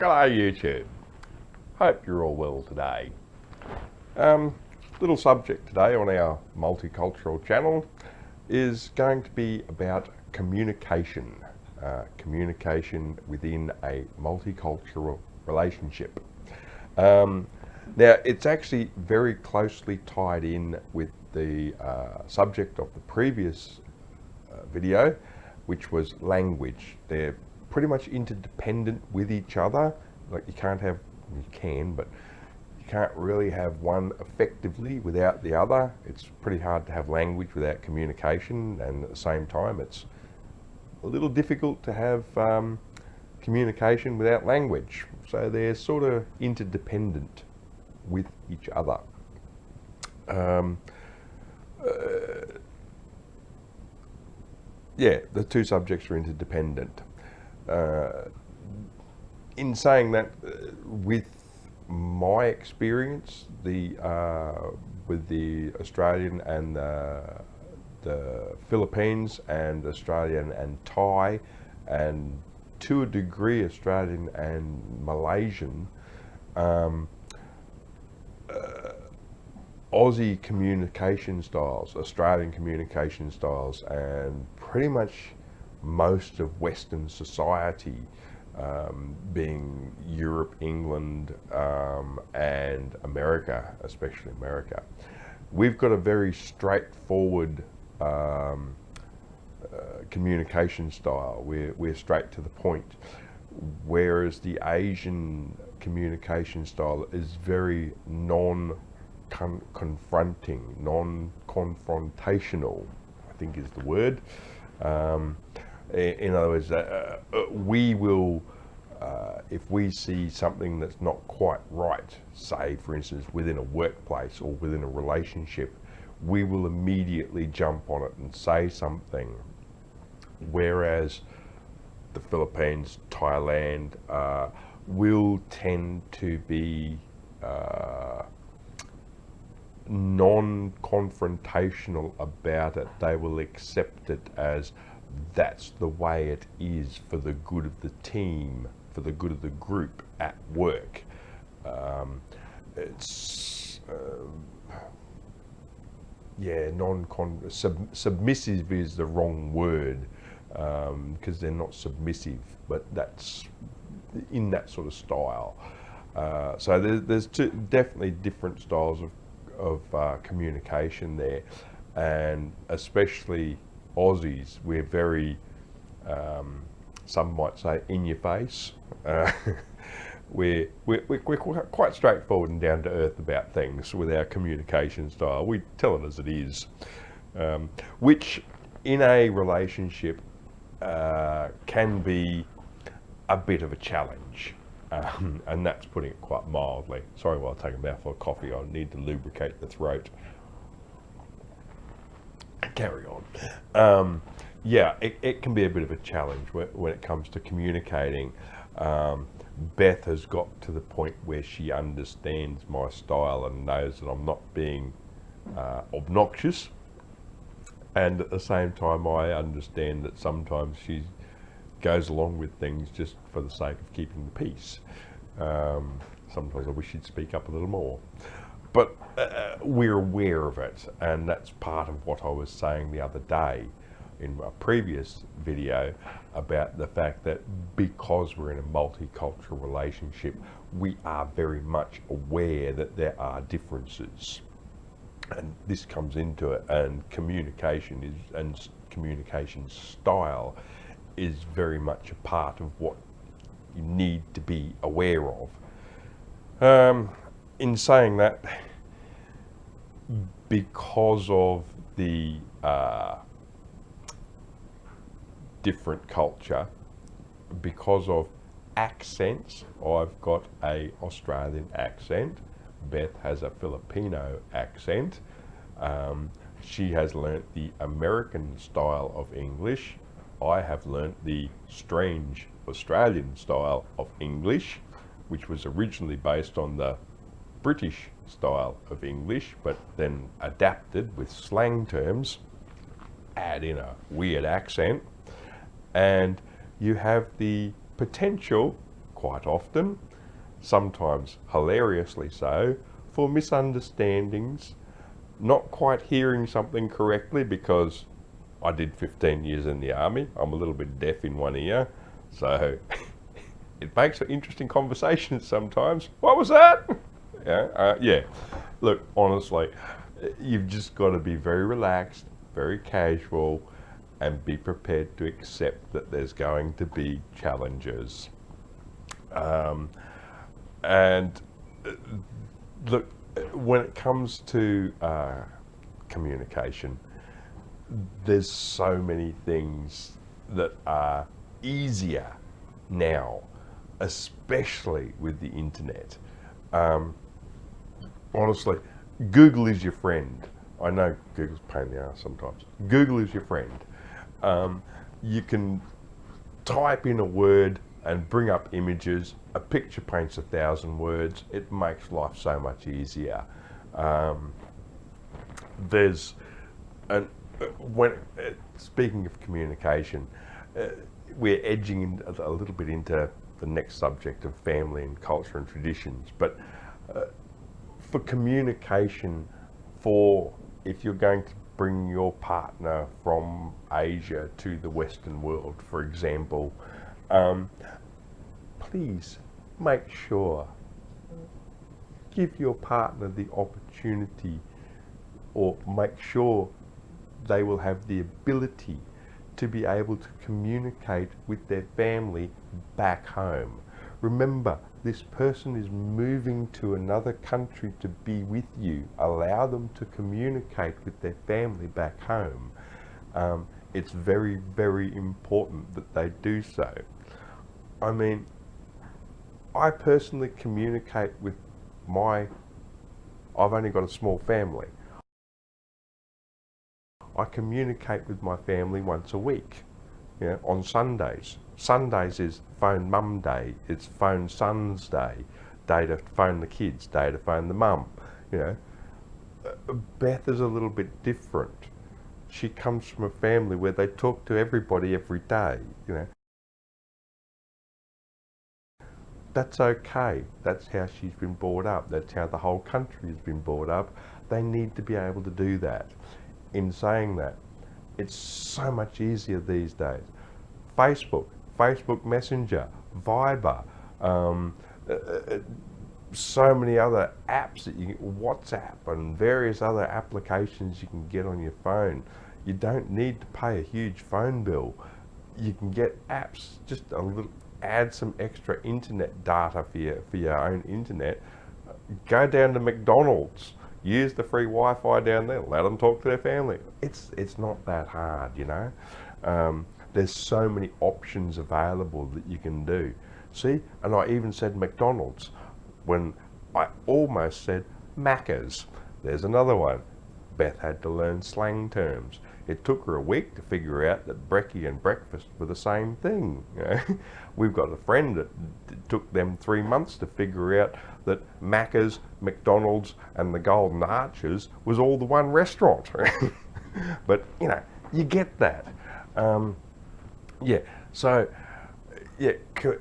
G'day YouTube. Hope you're all well today. Little subject today on our Multicultural channel is going to be about communication. Communication within a multicultural relationship. Now it's actually very closely tied in with the subject of the previous video, which was language. They're pretty much interdependent with each other. Like you can, but you can't really have one effectively without the other. It's pretty hard to have language without communication, and at the same time it's a little difficult to have communication without language. So they're sort of interdependent with each other. Yeah, the two subjects are interdependent. In saying that, with my experience, with the Australian and the Philippines and Australian and Thai, and to a degree Australian and Malaysian, Aussie communication styles, Australian communication styles, and pretty much most of Western society, being Europe, England, and America, especially America, we've got a very straightforward communication style. We're straight to the point, whereas the Asian communication style is very non-confronting, non-confrontational, I think is the word. In other words, we will, if we see something that's not quite right, say for instance within a workplace or within a relationship, we will immediately jump on it and say something. Whereas the Philippines, Thailand, will tend to be non-confrontational about it. They will accept it as that's the way it is for the good of the team, for the good of the group at work. Submissive is the wrong word, because they're not submissive, but that's in that sort of style. So there's definitely different styles of communication there, and especially Aussies, we're very, some might say, in your face. We're quite straightforward and down to earth about things with our communication style. We tell it as it is, which in a relationship can be a bit of a challenge, and that's putting it quite mildly. Sorry, while I take a mouthful of coffee, I need to lubricate the throat. Carry on. Yeah, it can be a bit of a challenge when it comes to communicating. Beth has got to the point where she understands my style and knows that I'm not being obnoxious, and at the same time I understand that sometimes she goes along with things just for the sake of keeping the peace. Sometimes I wish she'd speak up a little more. But we're aware of it, and that's part of what I was saying the other day in my previous video about the fact that because we're in a multicultural relationship, we are very much aware that there are differences. And this comes into it, and communication style is very much a part of what you need to be aware of. In saying that, because of the different culture, because of accents, I've got a Australian accent, Beth has a Filipino accent, she has learnt the American style of English, I have learnt the strange Australian style of English, which was originally based on the British style of English, but then adapted with slang terms, add in a weird accent, and you have the potential quite often, sometimes hilariously so, for misunderstandings, not quite hearing something correctly, because I did 15 years in the army. I'm a little bit deaf in one ear, so it makes for interesting conversations sometimes. What was that? Yeah. Look, honestly, you've just got to be very relaxed, very casual, and be prepared to accept that there's going to be challenges. And look, when it comes to communication, there's so many things that are easier now, especially with the internet. Honestly, Google is your friend. I know Google's a pain in the ass sometimes. Google is your friend. You can type in a word and bring up images. A picture paints 1,000 words. It makes life so much easier. Speaking of communication, we're edging a little bit into the next subject of family and culture and traditions. But for communication, if you're going to bring your partner from Asia to the Western world, for example, please make sure, give your partner the opportunity, or make sure they will have the ability to be able to communicate with their family back home. Remember, this person is moving to another country to be with you. Allow them to communicate with their family back home. It's very, very important that they do so. I mean, I personally communicate with I've only got a small family. I communicate with my family once a week, on Sundays. Sundays is phone mum day, it's phone son's day, day to phone the kids, day to phone the mum. Beth is a little bit different. She comes from a family where they talk to everybody every day. That's okay. That's how she's been brought up. That's how the whole country has been brought up. They need to be able to do that. In saying that, it's so much easier these days. Facebook Messenger, Viber, so many other apps that WhatsApp and various other applications you can get on your phone. You don't need to pay a huge phone bill. You can get apps, just add some extra internet data for your own internet. Go down to McDonald's. Use the free Wi-Fi down there. Let them talk to their family. It's not that hard, There's so many options available that you can do. See, and I even said McDonald's when I almost said Macca's. There's another one. Beth had to learn slang terms. It took her a week to figure out that brekkie and breakfast were the same thing. We've got a friend that took them 3 months to figure out that Macca's, McDonald's and the Golden Arches was all the one restaurant. But, you get that.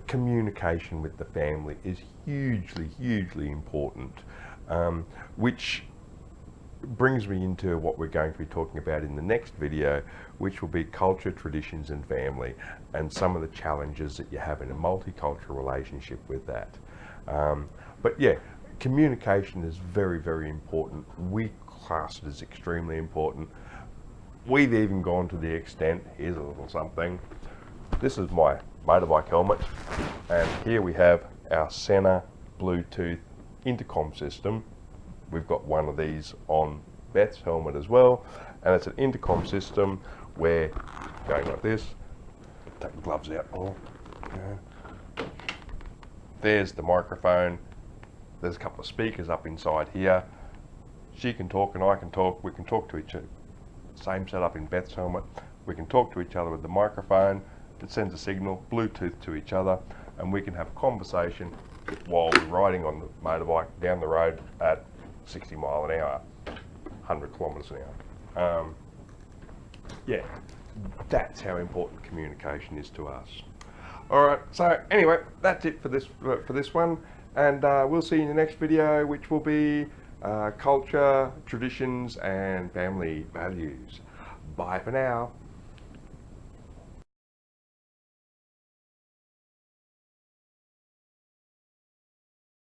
Communication with the family is hugely, hugely important, which brings me into what we're going to be talking about in the next video, which will be culture, traditions and family, and some of the challenges that you have in a multicultural relationship with that. Communication is very, very important. We class it as extremely important. We've even gone to the extent, here's a little something. This is my motorbike helmet, and here we have our center Bluetooth intercom system. We've got one of these on Beth's helmet as well, and it's an intercom system where, going like this, take the gloves out, there's the microphone, there's a couple of speakers up inside here. She can talk and I can talk, we can talk to each other. Same setup in Beth's helmet. We can talk to each other with the microphone. It sends a signal, Bluetooth to each other, and we can have a conversation while we're riding on the motorbike down the road at 60 mile an hour, 100 kilometers an hour. That's how important communication is to us. All right. So anyway, that's it for this one, and we'll see you in the next video, which will be culture, traditions, and family values. Bye for now.